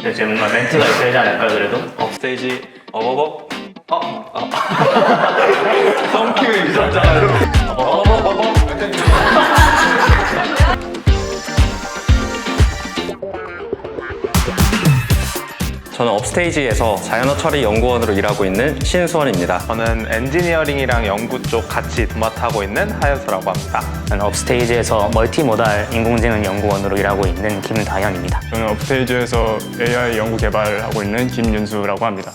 네, 지금 뭔가 멘트가 있어야 되지 않을까요, 그래도? 업스테이지 어버버. 썸킹을 잊었잖아요. 저는 업스테이지에서 자연어 처리 연구원으로 일하고 있는 신수원입니다. 저는 엔지니어링이랑 연구 쪽 같이 도맡아하고 있는 하연수라고 합니다. 저는 업스테이지에서 멀티모달 인공지능 연구원으로 일하고 있는 김다현입니다. 저는 업스테이지에서 AI 연구 개발하고 있는 김윤수라고 합니다.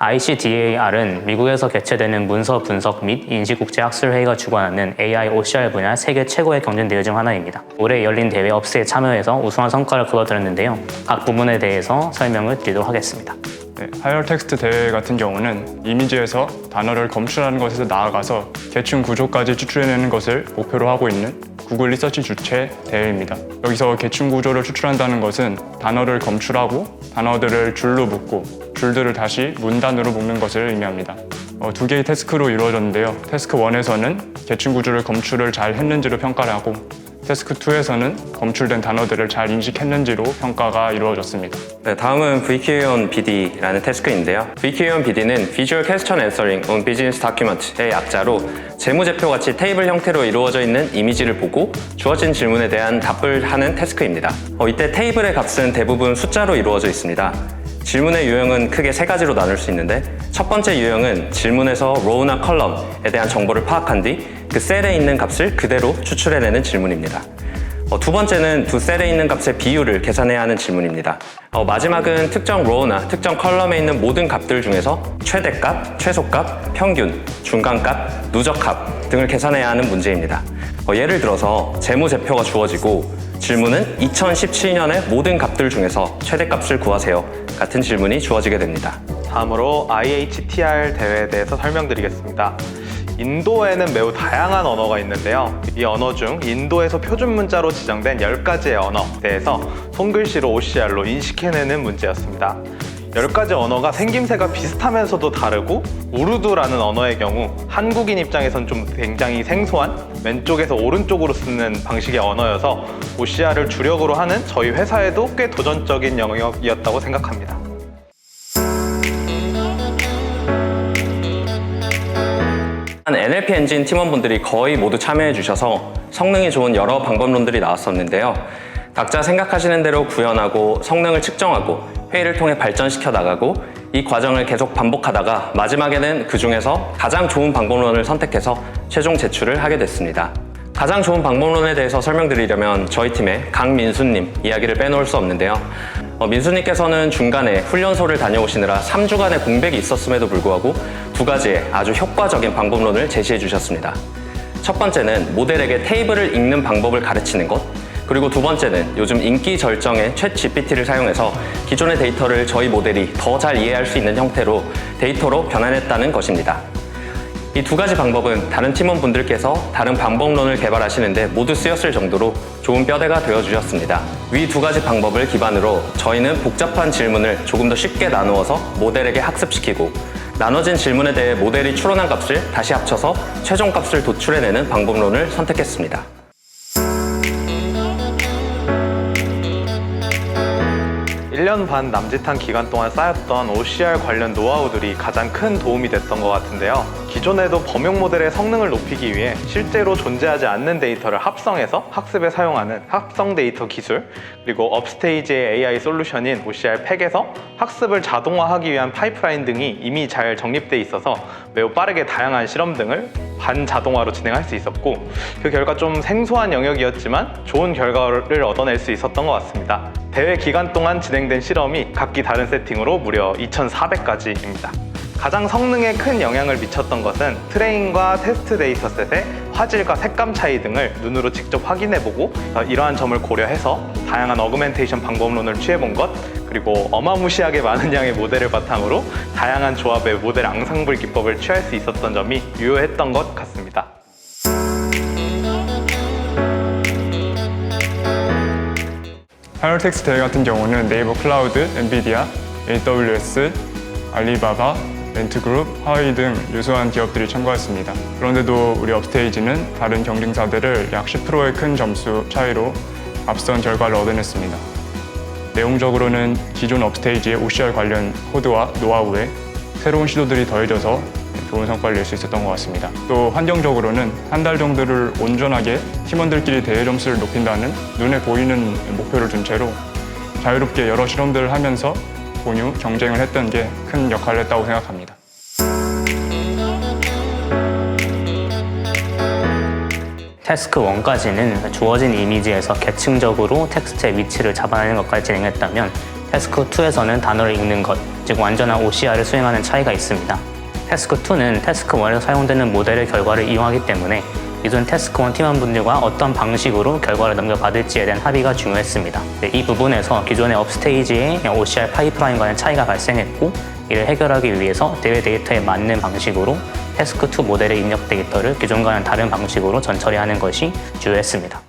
ICDAR은 미국에서 개최되는 문서 분석 및 인식국제학술회의가 주관하는 AI OCR 분야 세계 최고의 경쟁 대회 중 하나입니다. 올해 열린 대회 업스에 참여해서 우수한 성과를 거둬들였는데요. 각 부분에 대해서 설명을 드리도록 하겠습니다. 네, 하이어 텍스트 대회 같은 경우는 이미지에서 단어를 검출하는 것에서 나아가서 계층 구조까지 추출해내는 것을 목표로 하고 있는 구글 리서치 주최 대회입니다. 여기서 계층 구조를 추출한다는 것은 단어를 검출하고 단어들을 줄로 묶고 줄들을 다시 문단으로 묶는 것을 의미합니다. 두 개의 태스크로 이루어졌는데요. 태스크 1에서는 계층 구조를 검출을 잘 했는지로 평가를 하고 태스크 2에서는 검출된 단어들을 잘 인식했는지로 평가가 이루어졌습니다. 네, 다음은 VQ1BD라는 태스크인데요. VQ1BD는 Visual Question Answering on Business Document의 약자로 재무제표같이 테이블 형태로 이루어져 있는 이미지를 보고 주어진 질문에 대한 답을 하는 태스크입니다. 이때 테이블의 값은 대부분 숫자로 이루어져 있습니다. 질문의 유형은 크게 세 가지로 나눌 수 있는데 첫 번째 유형은 질문에서 row나 column에 대한 정보를 파악한 뒤 그 셀에 있는 값을 그대로 추출해내는 질문입니다. 두 번째는 두 셀에 있는 값의 비율을 계산해야 하는 질문입니다. 마지막은 특정 row나 특정 컬럼에 있는 모든 값들 중에서 최대값, 최소값, 평균, 중간값, 누적값 등을 계산해야 하는 문제입니다. 예를 들어서 재무제표가 주어지고 질문은 2017년의 모든 값들 중에서 최대값을 구하세요 같은 질문이 주어지게 됩니다. 다음으로 IHTR 대회에 대해서 설명드리겠습니다. 인도에는 매우 다양한 언어가 있는데요. 이 언어 중 인도에서 표준 문자로 지정된 10가지의 언어에 대해서 손글씨로 OCR로 인식해내는 문제였습니다. 10가지 언어가 생김새가 비슷하면서도 다르고 우르두라는 언어의 경우 한국인 입장에선 좀 굉장히 생소한 왼쪽에서 오른쪽으로 쓰는 방식의 언어여서 OCR을 주력으로 하는 저희 회사에도 꽤 도전적인 영역이었다고 생각합니다. NLP 엔진 팀원분들이 거의 모두 참여해 주셔서 성능이 좋은 여러 방법론들이 나왔었는데요. 각자 생각하시는 대로 구현하고 성능을 측정하고 회의를 통해 발전시켜 나가고 이 과정을 계속 반복하다가 마지막에는 그 중에서 가장 좋은 방법론을 선택해서 최종 제출을 하게 됐습니다. 가장 좋은 방법론에 대해서 설명드리려면 저희 팀의 강민수님 이야기를 빼놓을 수 없는데요. 민수님께서는 중간에 훈련소를 다녀오시느라 3주간의 공백이 있었음에도 불구하고 두 가지의 아주 효과적인 방법론을 제시해 주셨습니다. 첫 번째는 모델에게 테이블을 읽는 방법을 가르치는 것, 그리고 두 번째는 요즘 인기 절정의 챗GPT를 사용해서 기존의 데이터를 저희 모델이 더 잘 이해할 수 있는 형태로 데이터로 변환했다는 것입니다. 이 두 가지 방법은 다른 팀원분들께서 다른 방법론을 개발하시는데 모두 쓰였을 정도로 좋은 뼈대가 되어주셨습니다. 위 두 가지 방법을 기반으로 저희는 복잡한 질문을 조금 더 쉽게 나누어서 모델에게 학습시키고 나눠진 질문에 대해 모델이 추론한 값을 다시 합쳐서 최종 값을 도출해내는 방법론을 선택했습니다. 일 년 반 남짓한 기간 동안 쌓였던 OCR 관련 노하우들이 가장 큰 도움이 됐던 것 같은데요. 기존에도 범용 모델의 성능을 높이기 위해 실제로 존재하지 않는 데이터를 합성해서 학습에 사용하는 합성 데이터 기술, 그리고 업스테이지의 AI 솔루션인 OCR 팩에서 학습을 자동화하기 위한 파이프라인 등이 이미 잘 정립돼 있어서 매우 빠르게 다양한 실험 등을 반자동화로 진행할 수 있었고, 그 결과 좀 생소한 영역이었지만 좋은 결과를 얻어낼 수 있었던 것 같습니다. 대회 기간 동안 진행된 실험이 각기 다른 세팅으로 무려 2,400가지입니다. 가장 성능에 큰 영향을 미쳤던 것은 트레인과 테스트 데이터셋의 화질과 색감 차이 등을 눈으로 직접 확인해보고 이러한 점을 고려해서 다양한 어그멘테이션 방법론을 취해본 것, 그리고 어마무시하게 많은 양의 모델을 바탕으로 다양한 조합의 모델 앙상블 기법을 취할 수 있었던 점이 유효했던 것 같습니다. 하이어 텍스트 대회 같은 경우는 네이버 클라우드, 엔비디아, AWS, 알리바바, 렌트그룹, 하와이 등 유수한 기업들이 참가했습니다. 그런데도 우리 업스테이지는 다른 경쟁사들을 약 10%의 큰 점수 차이로 앞선 결과를 얻어냈습니다. 내용적으로는 기존 업스테이지의 OCR 관련 코드와 노하우에 새로운 시도들이 더해져서 좋은 성과를 낼 수 있었던 것 같습니다. 또 환경적으로는 한 달 정도를 온전하게 팀원들끼리 대회 점수를 높인다는 눈에 보이는 목표를 둔 채로 자유롭게 여러 실험들을 하면서 공유, 경쟁을 했던 게 큰 역할을 했다고 생각합니다. 태스크 1까지는 주어진 이미지에서 계층적으로 텍스트의 위치를 잡아내는 것까지 진행했다면 태스크 2에서는 단어를 읽는 것, 즉 완전한 OCR을 수행하는 차이가 있습니다. 태스크 2는 태스크 1에서 사용되는 모델의 결과를 이용하기 때문에 기존 태스크 1 팀원분들과 어떤 방식으로 결과를 넘겨받을지에 대한 합의가 중요했습니다. 이 부분에서 기존의 업스테이지의 OCR 파이프라인과는 차이가 발생했고 이를 해결하기 위해서 대회 데이터에 맞는 방식으로 태스크 2 모델의 입력 데이터를 기존과는 다른 방식으로 전처리하는 것이 주요했습니다.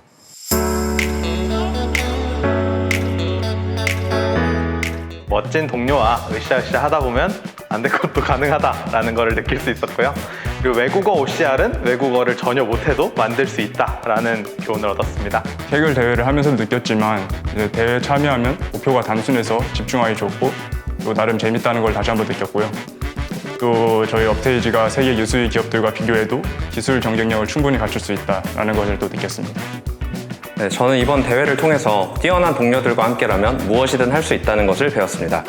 멋진 동료와 으쌰으쌰 하다 보면 안 될 것도 가능하다라는 것을 느낄 수 있었고요. 그리고 외국어 OCR은 외국어를 전혀 못해도 만들 수 있다라는 교훈을 얻었습니다. 케글 대회를 하면서 느꼈지만 이제 대회에 참여하면 목표가 단순해서 집중하기 좋고 또 나름 재밌다는 걸 다시 한번 느꼈고요. 또 저희 업테이지가 세계 유수의 기업들과 비교해도 기술 경쟁력을 충분히 갖출 수 있다는 것을 또 느꼈습니다. 네, 저는 이번 대회를 통해서 뛰어난 동료들과 함께라면 무엇이든 할 수 있다는 것을 배웠습니다.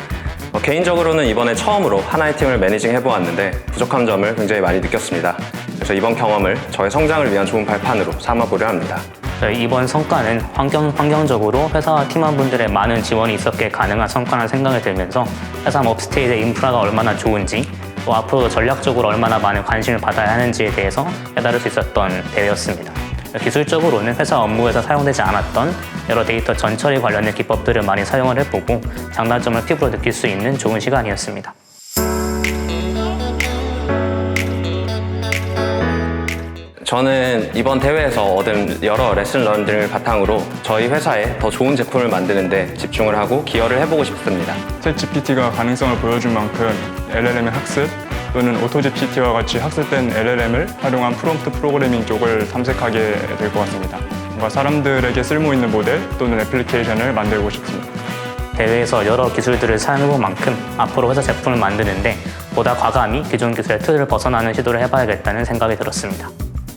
개인적으로는 이번에 처음으로 하나의 팀을 매니징 해보았는데 부족한 점을 굉장히 많이 느꼈습니다. 그래서 이번 경험을 저의 성장을 위한 좋은 발판으로 삼아보려 합니다. 저희 이번 성과는 환경적으로 회사와 팀원분들의 많은 지원이 있었기에 가능한 성과라는 생각이 들면서 회사 업스테이지의 인프라가 얼마나 좋은지 또 앞으로도 전략적으로 얼마나 많은 관심을 받아야 하는지에 대해서 깨달을 수 있었던 대회였습니다. 기술적으로는 회사 업무에서 사용되지 않았던 여러 데이터 전처리 관련된 기법들을 많이 사용을 해보고 장단점을 피부로 느낄 수 있는 좋은 시간이었습니다. 저는 이번 대회에서 얻은 여러 레슨 런들을 바탕으로 저희 회사에 더 좋은 제품을 만드는 데 집중을 하고 기여를 해보고 싶습니다. 챗GPT가 가능성을 보여준 만큼 LLM의 학습 또는 오토GPT와 같이 학습된 LLM을 활용한 프롬프트 프로그래밍 쪽을 탐색하게 될 것 같습니다. 뭔가 사람들에게 쓸모있는 모델 또는 애플리케이션을 만들고 싶습니다. 대회에서 여러 기술들을 사용해본 만큼 앞으로 회사 제품을 만드는데 보다 과감히 기존 기술의 틀을 벗어나는 시도를 해봐야겠다는 생각이 들었습니다.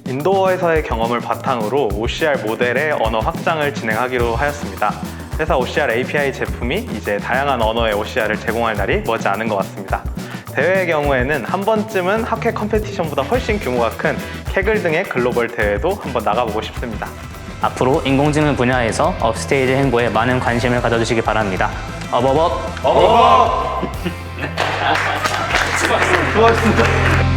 인도어에서의 경험을 바탕으로 OCR 모델의 언어 확장을 진행하기로 하였습니다. 회사 OCR API 제품이 이제 다양한 언어의 OCR을 제공할 날이 머지 않은 것 같습니다. 대회의 경우에는 한 번쯤은 학회 컴페티션보다 훨씬 규모가 큰 케글 등의 글로벌 대회도 한번 나가보고 싶습니다. 앞으로 인공지능 분야에서 업스테이지 행보에 많은 관심을 가져주시기 바랍니다. 업업업! 수고하셨습니다.